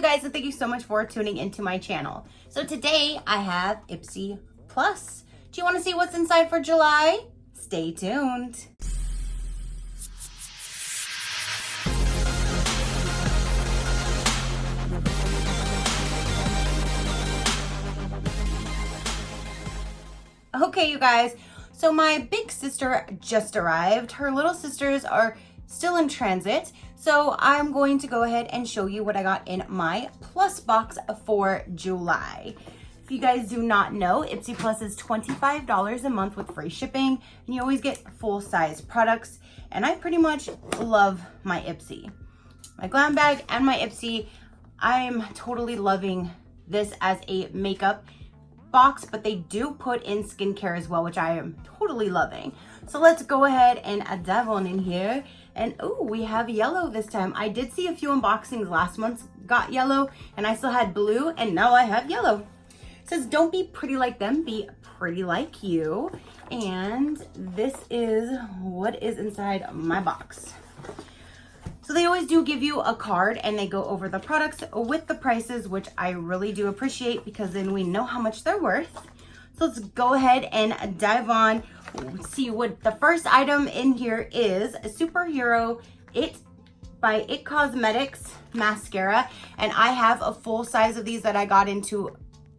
guys, and thank you so much for tuning into my channel. So today I have Ipsy Plus. Do you want to see what's inside for July? Stay tuned. Okay, you guys, so my big sister just arrived. Her little sisters are still in transit. So I'm going to go ahead and show you what I got in my Plus box for July. If you guys do not know, Ipsy Plus is $25 a month with free shipping, and you always get full-size products. And I pretty much love my Ipsy. My glam bag and my Ipsy, I'm totally loving this as a makeup box, but they do put in skincare as well, which I am totally loving. So let's go ahead and dive on in here. And oh, we have yellow this time. I did see a few unboxings last month got yellow, and I still had blue, and now I have yellow. It says, don't be pretty like them, be pretty like you. And this is what is inside my box. So they always do give you a card, and they go over the products with the prices, which I really do appreciate because then we know how much they're worth. So let's go ahead and dive on. See what the first item in here is. A Superhero It by It Cosmetics mascara, and I have a full size of these that I got in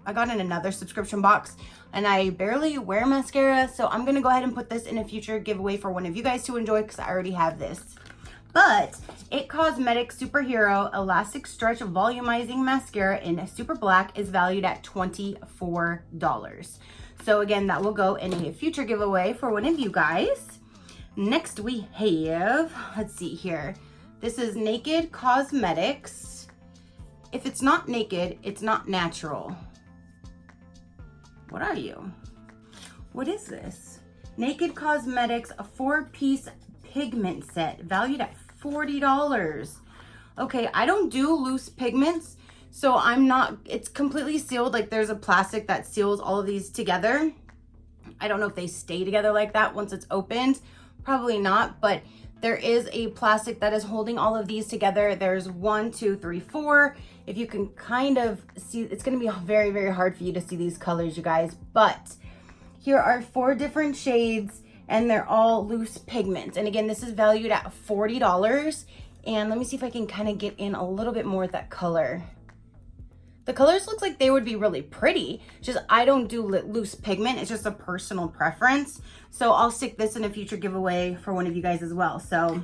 another subscription box, and I barely wear mascara, so I'm gonna go ahead and put this in a future giveaway for one of you guys to enjoy because I already have this. But It Cosmetics Superhero Elastic Stretch Volumizing Mascara in Super Black is valued at $24. So again, that will go in a future giveaway for one of you guys. Next we have, let's see here. This is Naked Cosmetics. If it's not naked, it's not natural. What are you? What is this? Naked Cosmetics, a 4-piece pigment set valued at $40. Okay, I don't do loose pigments, so it's completely sealed. Like there's a plastic that seals all of these together. I don't know if they stay together like that once it's opened. Probably not, but there is a plastic that is holding all of these together. There's 1, 2, 3, 4. If you can kind of see, it's gonna be very, very hard for you to see these colors, you guys, but here are 4 different shades, and they're all loose pigments. And again, this is valued at $40. And let me see if I can kind of get in a little bit more with that color. The colors look like they would be really pretty. Just I don't do loose pigment. It's just a personal preference. So I'll stick this in a future giveaway for one of you guys as well. So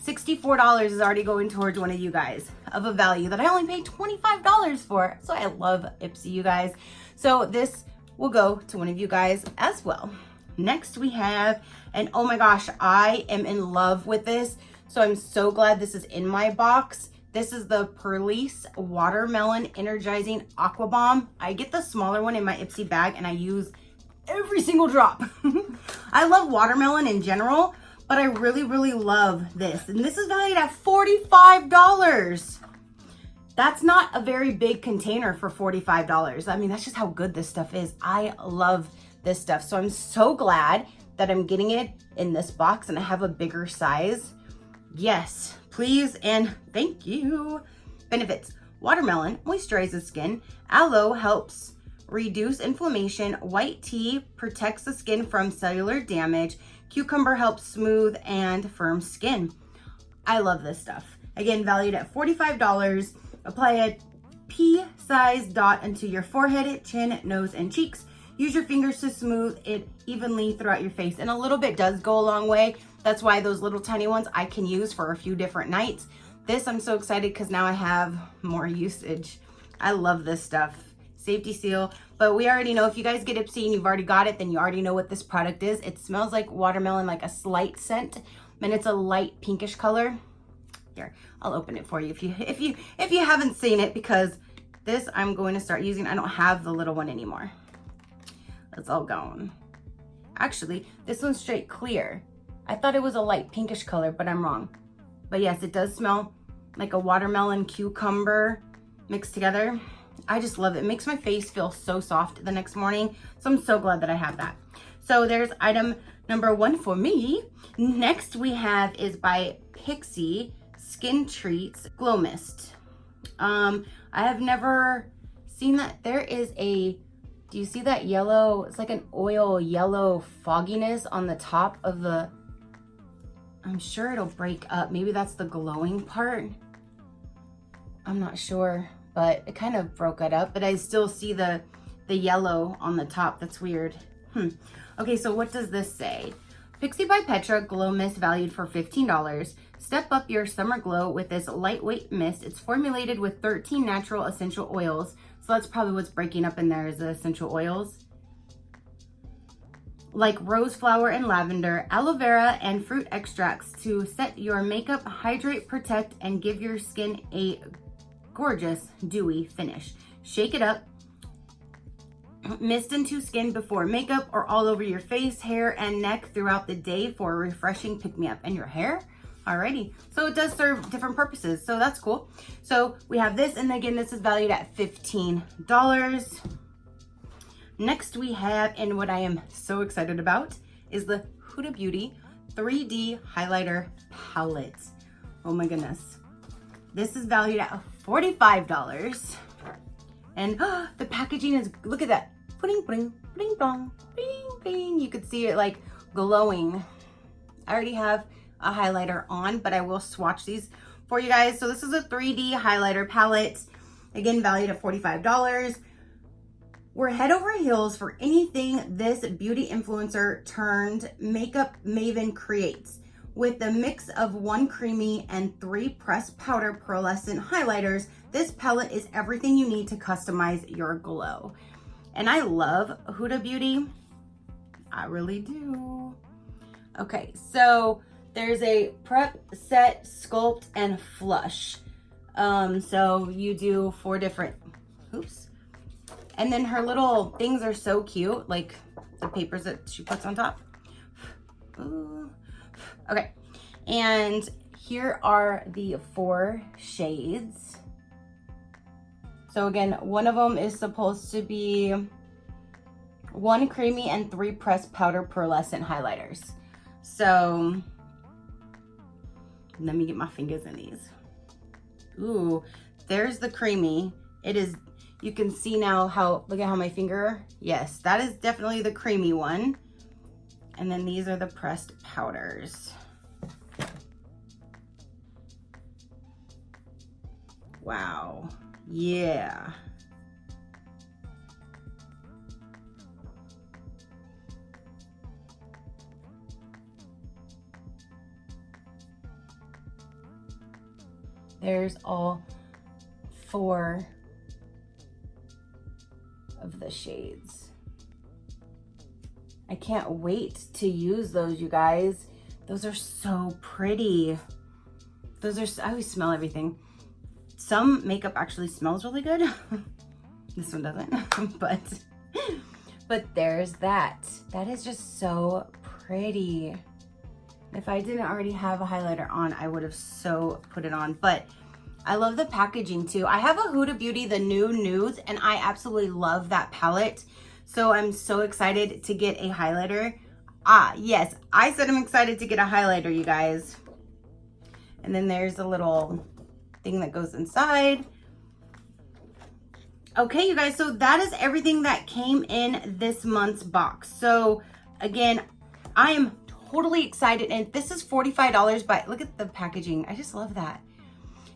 $64 is already going towards one of you guys of a value that I only paid $25 for. So I love Ipsy, you guys. So this will go to one of you guys as well. Next we have, and oh my gosh, I am in love with this. So I'm so glad this is in my box. This is the Purlisse Watermelon Energizing Aqua Bomb. I get the smaller one in my Ipsy bag, and I use every single drop. I love watermelon in general, but I really, really love this. And this is valued at $45. That's not a very big container for $45. I mean, that's just how good this stuff is. I love this stuff. So I'm so glad that I'm getting it in this box and I have a bigger size. Yes, please and thank you. Benefits: watermelon moisturizes skin, aloe helps reduce inflammation, white tea protects the skin from cellular damage, cucumber helps smooth and firm skin. I love this stuff. Again, valued at $45. Apply a pea-sized dot into your forehead, chin, nose, and cheeks. Use your fingers to smooth it evenly throughout your face. And a little bit does go a long way. That's why those little tiny ones I can use for a few different nights. This, I'm so excited because now I have more usage. I love this stuff. Safety seal. But we already know if you guys get Ipsy and you've already got it, then you already know what this product is. It smells like watermelon, like a slight scent. And it's a light pinkish color. Here, I'll open it for you if you haven't seen it, because this I'm going to start using. I don't have the little one anymore. It's all gone. Actually, this one's straight clear. I thought it was a light pinkish color, but I'm wrong. But yes, it does smell like a watermelon cucumber mixed together. I just love it. It makes my face feel so soft the next morning. So I'm so glad that I have that. So there's item number 1 for me. Next we have is by Pixi Skin Treats Glow Mist. I have never seen that. There is a, do you see that yellow? It's like an oil yellow fogginess on the top of the, I'm sure it'll break up. Maybe that's the glowing part. I'm not sure, but it kind of broke it up, but I still see the yellow on the top. That's weird. Okay, so what does this say? Pixi by Petra Glow Mist valued for $15. Step up your summer glow with this lightweight mist. It's formulated with 13 natural essential oils. So that's probably what's breaking up in there is the essential oils. Like rose flower and lavender, aloe vera, and fruit extracts to set your makeup, hydrate, protect, and give your skin a gorgeous, dewy finish. Shake it up. Mist into skin before makeup or all over your face, hair, and neck throughout the day for a refreshing pick-me-up. And your hair? Alrighty. So it does serve different purposes. So that's cool. So we have this, and again, this is valued at $15. Next we have, and what I am so excited about, is the Huda Beauty 3D Highlighter Palette. Oh my goodness. This is valued at $45. And the packaging is, look at that. Bling, bling, bling, bling, bling, bling. You could see it like glowing. I already have a highlighter on, but I will swatch these for you guys. So this is a 3D highlighter palette. Again, valued at $45. We're head over heels for anything this beauty influencer turned makeup maven creates. With the mix of 1 creamy and 3 pressed powder pearlescent highlighters, this palette is everything you need to customize your glow. And I love Huda Beauty. I really do. Okay, so there's a prep, set, sculpt, and flush. So you do 4 different, oops. And then her little things are so cute, like the papers that she puts on top. Ooh. Okay, and here are the 4 shades. So again, one of them is supposed to be 1 creamy and 3 pressed powder pearlescent highlighters. So let me get my fingers in these. Ooh, there's the creamy. It is, you can see now how, look at how my finger, yes, that is definitely the creamy one. And then these are the pressed powders. Wow, yeah. There's all 4 of the shades. I can't wait to use those, you guys. Those are so pretty. Those are, I always smell everything. Some makeup actually smells really good. This one doesn't, but there's that. That is just so pretty. If I didn't already have a highlighter on, I would have so put it on, but I love the packaging too. I have a Huda Beauty, the new Nudes, and I absolutely love that palette. So I'm so excited to get a highlighter. Ah, yes, I said I'm excited to get a highlighter, you guys. And then there's a little thing that goes inside. Okay, you guys, so that is everything that came in this month's box. So again, I am totally excited, and this is $45 by, look at the packaging. I just love that.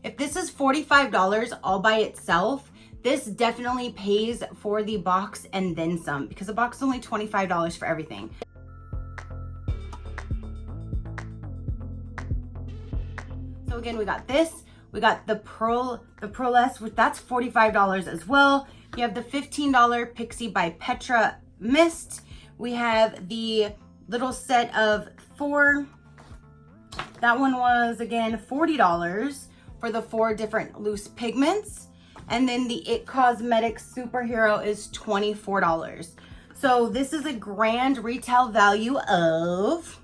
If this is $45 all by itself, this definitely pays for the box and then some, because the box is only $25 for everything. So again, we got this, we got the Purlisse, which that's $45 as well. You have the $15 Pixi by Petra mist. We have the little set of 4. That one was again $40 for the 4 different loose pigments. And then the It Cosmetics Superhero is $24. So this is a grand retail value of,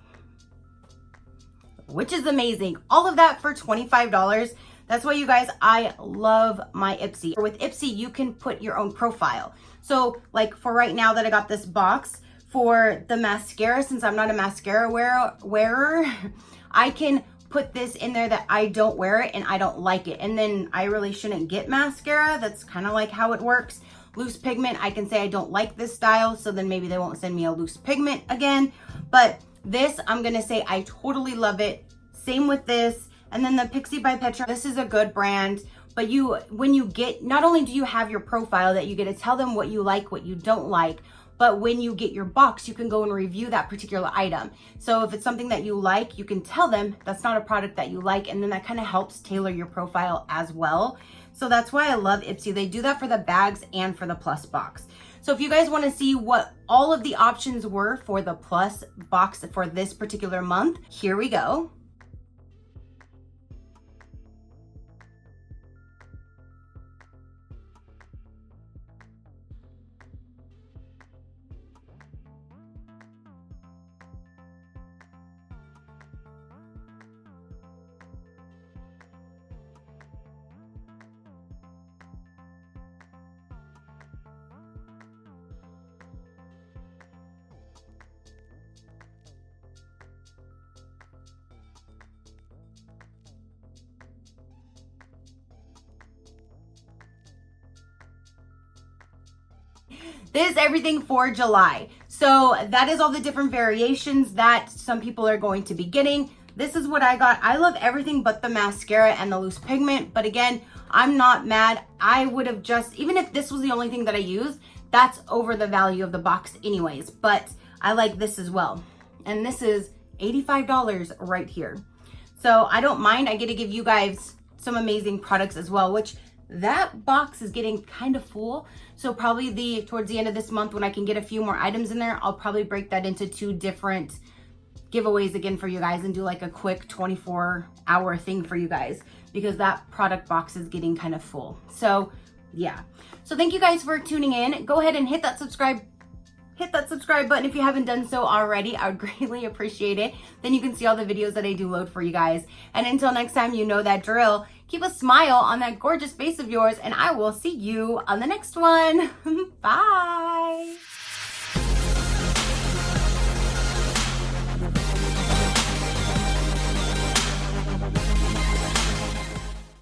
which is amazing. All of that for $25. That's why, you guys, I love my Ipsy. With Ipsy, you can put your own profile. So like for right now that I got this box, for the mascara, since I'm not a mascara wearer, I can put this in there that I don't wear it and I don't like it. And then I really shouldn't get mascara. That's kind of like how it works. Loose pigment, I can say I don't like this style, so then maybe they won't send me a loose pigment again. But this, I'm gonna say I totally love it. Same with this. And then the Pixi by Petra, this is a good brand. But when you get, not only do you have your profile that you get to tell them what you like, what you don't like, but when you get your box, you can go and review that particular item. So if it's something that you like, you can tell them that's not a product that you like, and then that kind of helps tailor your profile as well. So that's why I love Ipsy. They do that for the bags and for the plus box. So if you guys want to see what all of the options were for the plus box for this particular month, here we go. This is everything for July. So that is all the different variations that some people are going to be getting. This is what I got. I love everything but the mascara and the loose pigment. But again, I'm not mad. I would have just, even if this was the only thing that I used, that's over the value of the box anyways. But I like this as well. And this is $85 right here. So I don't mind. I get to give you guys some amazing products as well, which that box is getting kind of full. So probably towards the end of this month, when I can get a few more items in there, I'll probably break that into 2 different giveaways again for you guys and do like a quick 24-hour thing for you guys, because that product box is getting kind of full. So yeah. So thank you guys for tuning in. Go ahead and hit that subscribe button if you haven't done so already. I would greatly appreciate it. Then you can see all the videos that I do load for you guys. And until next time, you know that drill. Keep a smile on that gorgeous face of yours, and I will see you on the next one. Bye.